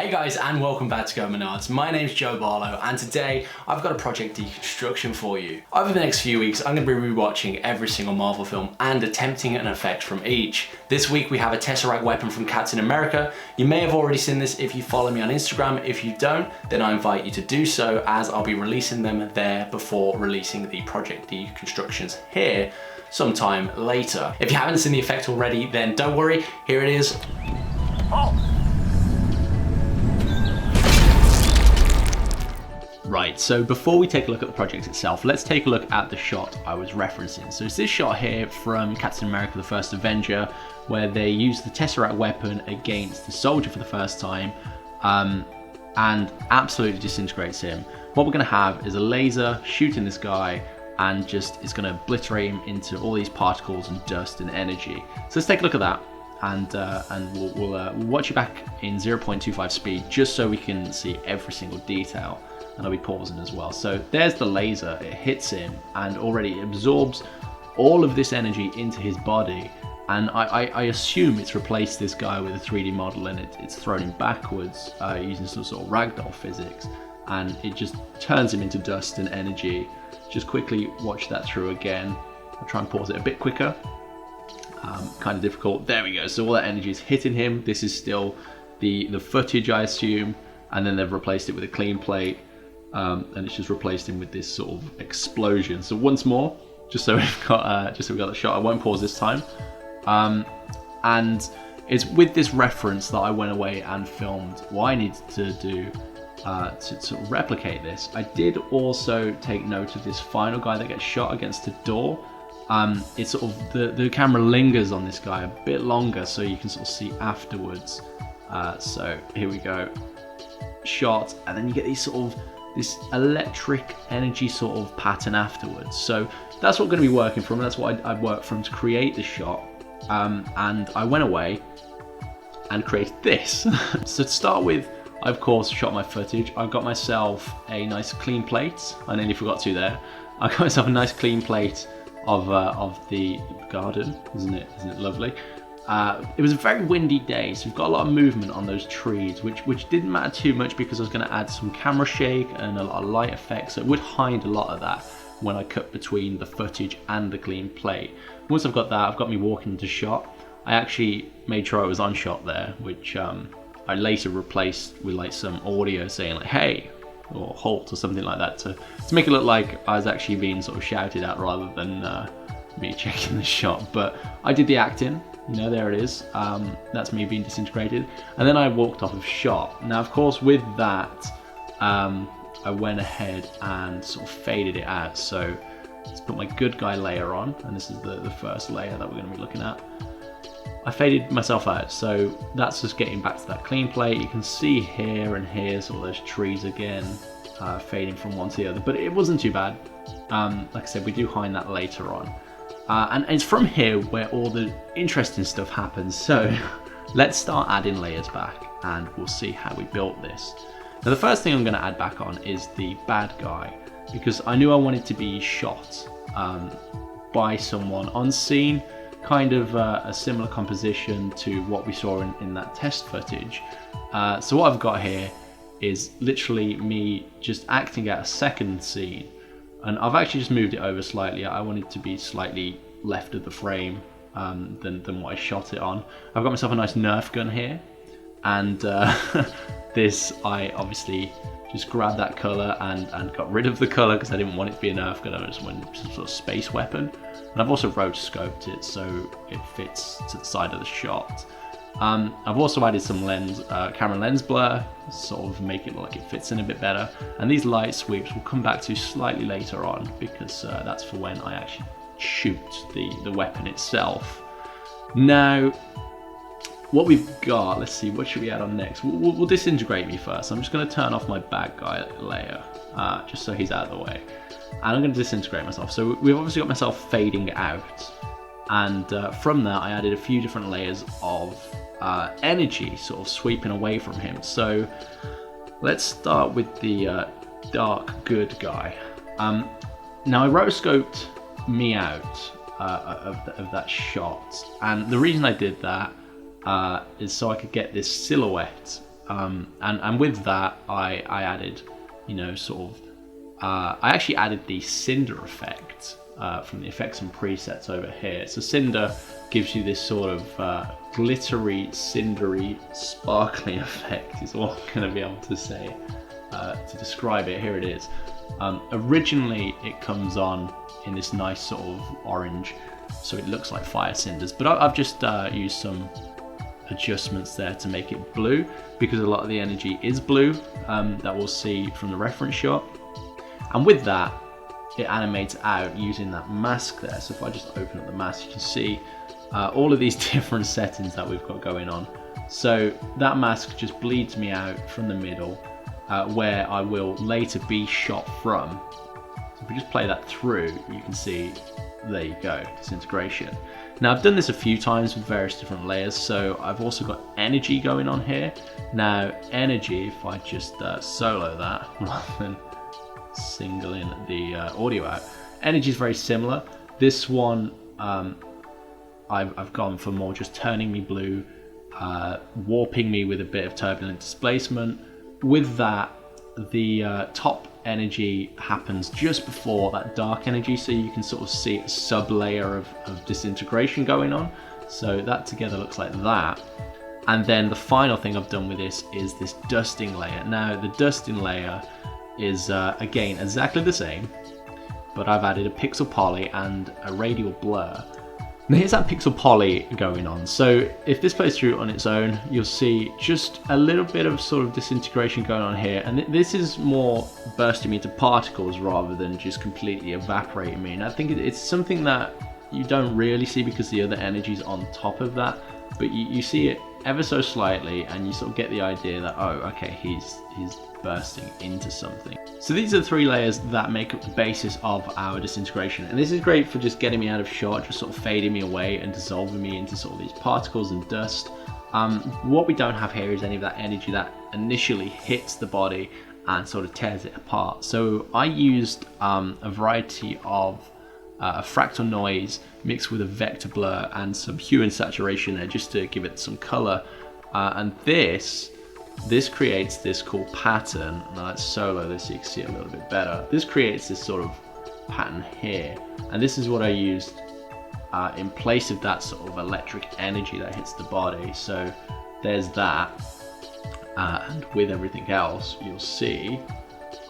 Hey guys, and welcome back to Go Menards. My name's Joe Barlow, and today I've got a project deconstruction for you. Over the next few weeks, I'm going to be rewatching every single Marvel film and attempting an effect from each. This week we have a Tesseract weapon from Captain America. You may have already seen this if you follow me on Instagram. If you don't, then I invite you to do so, as I'll be releasing them there before releasing the project deconstructions here sometime later. If you haven't seen the effect already, then don't worry, here it is. Right, so before we take a look at the project itself, let's take a look at the shot I was referencing. So it's this shot here from Captain America: The First Avenger, where they use the Tesseract weapon against the soldier for the first time, and absolutely disintegrates him. What we're going to have is a laser shooting this guy, and just is going to obliterate him into all these particles and dust and energy. So let's take a look at that, and we'll watch it back in 0.25 speed, just so we can see every single detail. And I'll be pausing as well. So there's the laser, it hits him and already absorbs all of this energy into his body. And I assume it's replaced this guy with a 3D model, and it's thrown him backwards using some sort of ragdoll physics. And it just turns him into dust and energy. Just quickly watch that through again. I'll try and pause it a bit quicker. Kind of difficult. There we go. So all that energy is hitting him. This is still the footage, I assume. And then they've replaced it with a clean plate. And it's just replaced him with this sort of explosion. So once more, just so we've got the shot. I won't pause this time. And it's with this reference that I went away and filmed what I needed to do to sort of replicate this. I did also take note of this final guy that gets shot against the door. It's sort of the camera lingers on this guy a bit longer, so you can sort of see afterwards. So here we go, shot, and then you get this electric energy sort of pattern afterwards. So that's what we're going to be working from. That's what I worked from to create the shot. And I went away and created this. So to start with, I of course shot my footage. I got myself a nice clean plate. I nearly forgot to there. I got myself a nice clean plate of the garden. Isn't it lovely? It was a very windy day, so we've got a lot of movement on those trees, which didn't matter too much because I was going to add some camera shake and a lot of light effects, so it would hide a lot of that when I cut between the footage and the clean plate. Once I've got that, I've got me walking into shot. I actually made sure I was on shot there, which I later replaced with like some audio saying like "hey" or "halt" or something like that to make it look like I was actually being sort of shouted at rather than me checking the shot. But I did the acting. You know, there it is. That's me being disintegrated. And then I walked off of shot. Now, of course, with that, I went ahead and sort of faded it out. So let's put my good guy layer on. And this is the first layer that we're going to be looking at. I faded myself out. So that's just getting back to that clean plate. You can see here and here, sort of those trees again, fading from one to the other. But it wasn't too bad. Like I said, we do hide that later on. And it's from here where all the interesting stuff happens. So let's start adding layers back and we'll see how we built this. Now the first thing I'm going to add back on is the bad guy, because I knew I wanted to be shot by someone on scene, kind of a similar composition to what we saw in that test footage. So what I've got here is literally me just acting out a second scene. And I've actually just moved it over slightly. I want it to be slightly left of the frame than what I shot it on. I've got myself a nice Nerf gun here. And this, I obviously just grabbed that colour and got rid of the colour because I didn't want it to be a Nerf gun. I just wanted some sort of space weapon. And I've also rotoscoped it so it fits to the side of the shot. I've also added some camera lens blur, sort of make it look like it fits in a bit better. And these light sweeps we'll come back to slightly later on, because that's for when I actually shoot the weapon itself. Now, what we've got, let's see, what should we add on next? We'll disintegrate me first. I'm just going to turn off my bad guy layer, just so he's out of the way. And I'm going to disintegrate myself. So we've obviously got myself fading out. And from that, I added a few different layers of energy sort of sweeping away from him. So let's start with the dark good guy. Now I rotoscoped me out of that shot, and the reason I did that is so I could get this silhouette And with that, I added, you know, sort of, I actually added the Cinder effect from the effects and presets over here. So Cinder gives you this sort of glittery, cindery, sparkly effect is all I'm going to be able to say to describe it. Here it is. Originally it comes on in this nice sort of orange, so it looks like fire cinders, but I've just used some adjustments there to make it blue, because a lot of the energy is blue, that we'll see from the reference shot. And with that, it animates out using that mask there. So if I just open up the mask, you can see all of these different settings that we've got going on. So that mask just bleeds me out from the middle, where I will later be shot from. So if we just play that through, you can see, there you go, disintegration. Now I've done this a few times with various different layers, so I've also got energy going on here. Now energy, if I just solo that rather than singling the audio out, energy is very similar. This one I've gone for more just turning me blue, warping me with a bit of turbulent displacement. With that, the top energy happens just before that dark energy, so you can sort of see a sub layer of disintegration going on. So that together looks like that. And then the final thing I've done with this is this dusting layer. Now the dusting layer is again exactly the same, but I've added a pixel poly and a radial blur. Now here's that pixel poly going on. So if this plays through on its own, you'll see just a little bit of sort of disintegration going on here. And this is more bursting me into particles rather than just completely evaporating me. And I think it's something that you don't really see because the other energy's on top of that. But you see it ever so slightly, and you sort of get the idea that, oh, okay, he's bursting into something. So these are the three layers that make up the basis of our disintegration, and this is great for just getting me out of shot, just sort of fading me away and dissolving me into sort of these particles and dust. What we don't have here is any of that energy that initially hits the body and sort of tears it apart. So I used a variety of a fractal noise mixed with a vector blur and some hue and saturation there just to give it some color, and this creates this cool pattern. Now let's solo this so you can see it a little bit better. This creates this sort of pattern here, and this is what I used in place of that sort of electric energy that hits the body. So there's that, and with everything else you'll see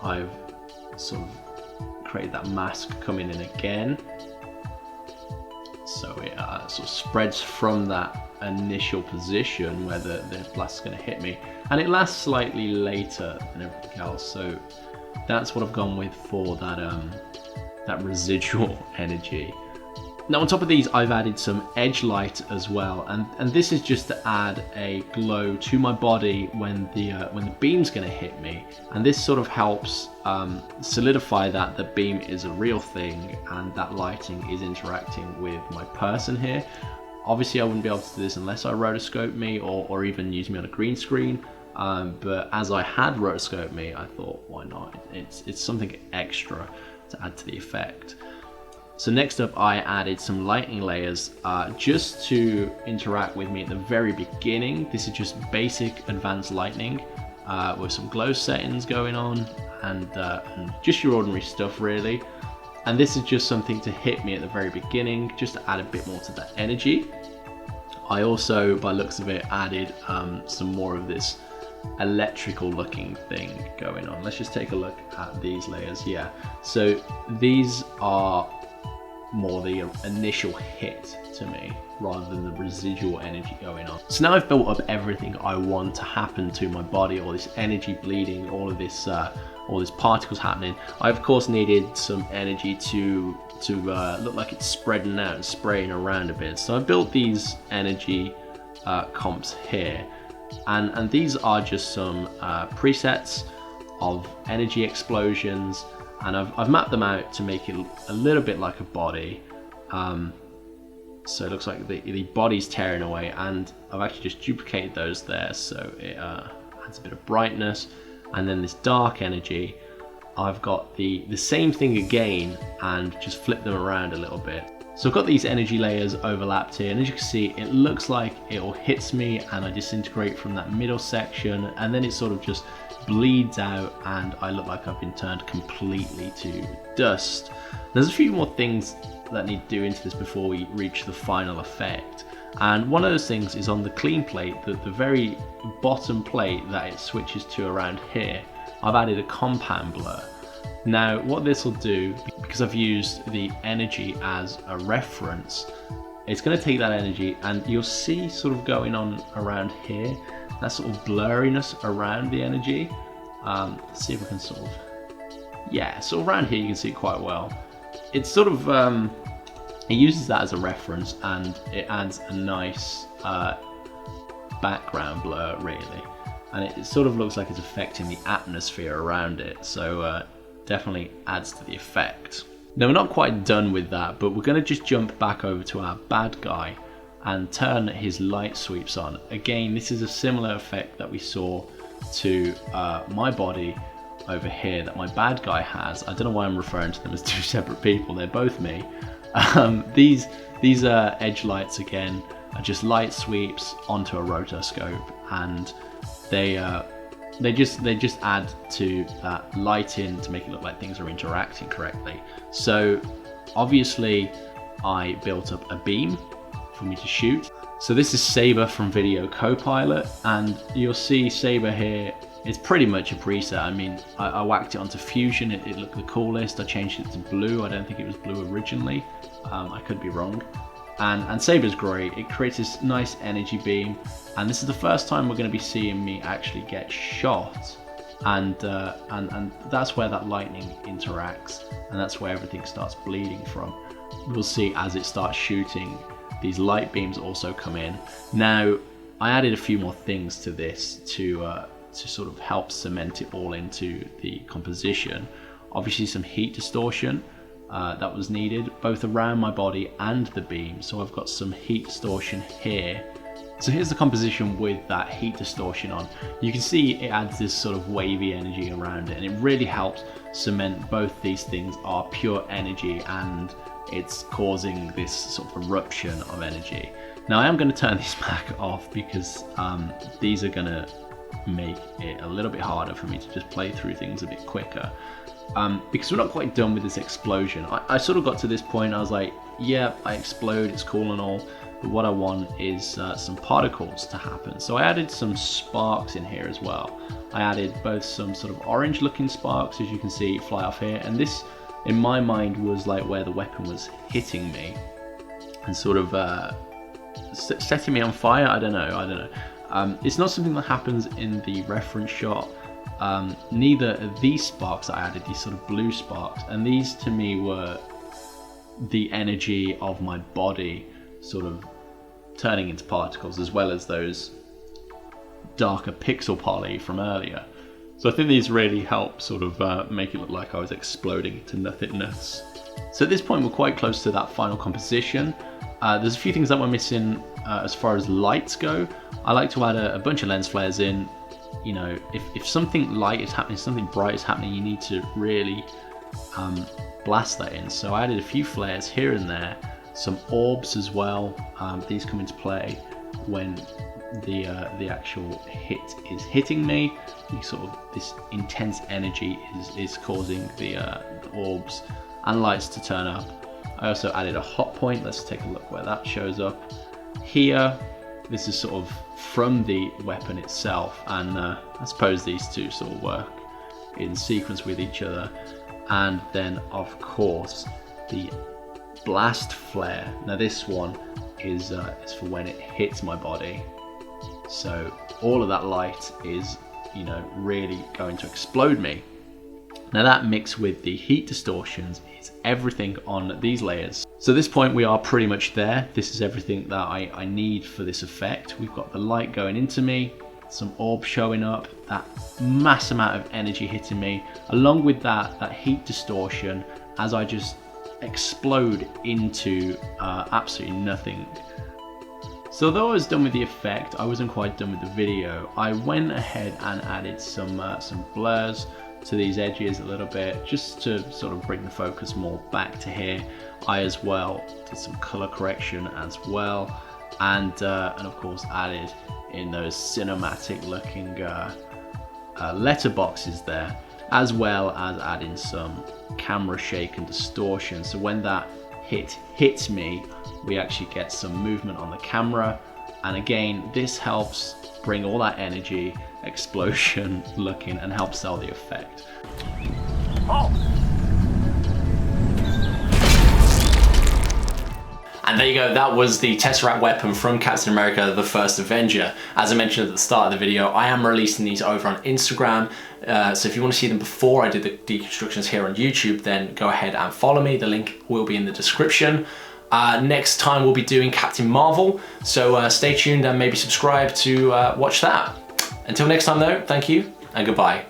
I've sort of create that mask coming in again, so it sort of spreads from that initial position where the blast is going to hit me, and it lasts slightly later than everything else. So that's what I've gone with for that residual energy. Now on top of these, I've added some edge light as well, and this is just to add a glow to my body when the beam's going to hit me, and this sort of helps solidify that the beam is a real thing and that lighting is interacting with my person here. Obviously I wouldn't be able to do this unless I rotoscope me or even use me on a green screen, but as I had rotoscoped me, I thought, why not? It's something extra to add to the effect. So next up, I added some lighting layers just to interact with me at the very beginning. This is just basic advanced lighting with some glow settings going on and just your ordinary stuff really. And this is just something to hit me at the very beginning, just to add a bit more to that energy. I also, by looks of it, added some more of this electrical looking thing going on. Let's just take a look at these layers. Yeah, so these are more the initial hit to me rather than the residual energy going on. So now I've built up everything I want to happen to my body, all this energy bleeding, all these particles happening. I of course needed some energy to look like it's spreading out and spraying around a bit. So I built these energy comps here, and these are just some presets of energy explosions, and I've mapped them out to make it a little bit like a body. So it looks like the body's tearing away, and I've actually just duplicated those there, so it adds a bit of brightness. And then this dark energy, I've got the same thing again and just flip them around a little bit. So I've got these energy layers overlapped here, and as you can see, it looks like it all hits me and I disintegrate from that middle section, and then it sort of just bleeds out and I look like I've been turned completely to dust. There's a few more things that need to do into this before we reach the final effect. And one of those things is on the clean plate, the very bottom plate that it switches to around here, I've added a compound blur. Now what this will do, because I've used the energy as a reference, it's going to take that energy and you'll see sort of going on around here, that sort of blurriness around the energy. Let's see if we can sort of, yeah, so around here you can see it quite well. It's sort of, it uses that as a reference and it adds a nice background blur really. And it sort of looks like it's affecting the atmosphere around it. So definitely adds to the effect. Now we're not quite done with that, but we're going to just jump back over to our bad guy and turn his light sweeps on. Again, this is a similar effect that we saw to my body over here that my bad guy has. I don't know why I'm referring to them as two separate people, they're both me. These edge lights again are just light sweeps onto a rotoscope, and they just add to that lighting to make it look like things are interacting correctly. So obviously I built up a beam for me to shoot. So this is Saber from Video Copilot, and you'll see Saber here, it's pretty much a preset. I mean, I whacked it onto Fusion, it looked the coolest. I changed it to blue, I don't think it was blue originally, I could be wrong. And Saber's great, it creates this nice energy beam, and this is the first time we're going to be seeing me actually get shot, and that's where that lightning interacts, and that's where everything starts bleeding from. We'll see as it starts shooting, these light beams also come in. Now, I added a few more things to this to sort of help cement it all into the composition. Obviously some heat distortion that was needed both around my body and the beam, so I've got some heat distortion here. So here's the composition with that heat distortion on. You can see it adds this sort of wavy energy around it, and it really helps cement both these things are pure energy and it's causing this sort of eruption of energy. Now I am going to turn these back off because these are going to make it a little bit harder for me to just play through things a bit quicker. Because we're not quite done with this explosion. I sort of got to this point, I was like, yeah, I explode, it's cool and all, but what I want is some particles to happen. So I added some sparks in here as well. I added both some sort of orange looking sparks, as you can see fly off here, and this in my mind was like where the weapon was hitting me and sort of setting me on fire. I don't know. It's not something that happens in the reference shot. Neither of these sparks I added, these sort of blue sparks, and these to me were the energy of my body sort of turning into particles, as well as those darker pixel poly from earlier. So I think these really help sort of make it look like I was exploding into nothingness. So at this point we're quite close to that final composition. There's a few things that we're missing as far as lights go. I like to add a bunch of lens flares in. You know, if something light is happening, something bright is happening, you need to really blast that in. So I added a few flares here and there, some orbs as well. These come into play when the actual hit is hitting me. This intense energy is causing the orbs and lights to turn up. I also added a hot point. Let's take a look where that shows up here. This is sort of from the weapon itself, and I suppose these two sort of work in sequence with each other. And then of course the blast flare. Now this one is for when it hits my body. So all of that light is, you know, really going to explode me. Now that mixed with the heat distortions is everything on these layers. So at this point we are pretty much there. This is everything that I need for this effect. We've got the light going into me, some orbs showing up, that mass amount of energy hitting me, along with that heat distortion as I just explode into absolutely nothing. So though I was done with the effect, I wasn't quite done with the video. I went ahead and added some blurs to these edges a little bit, just to sort of bring the focus more back to here. I as well did some color correction as well, and of course added in those cinematic looking letterboxes there, as well as adding some camera shake and distortion. So when that hits me, we actually get some movement on the camera, and again, this helps bring all that energy, explosion looking, and help sell the effect. Oh. And there you go, that was the Tesseract weapon from Captain America, the First Avenger. As I mentioned at the start of the video, I am releasing these over on Instagram. So if you want to see them before I did the deconstructions here on YouTube, then go ahead and follow me. The link will be in the description. Next time we'll be doing Captain Marvel. So stay tuned and maybe subscribe to watch that. Until next time though, thank you and goodbye.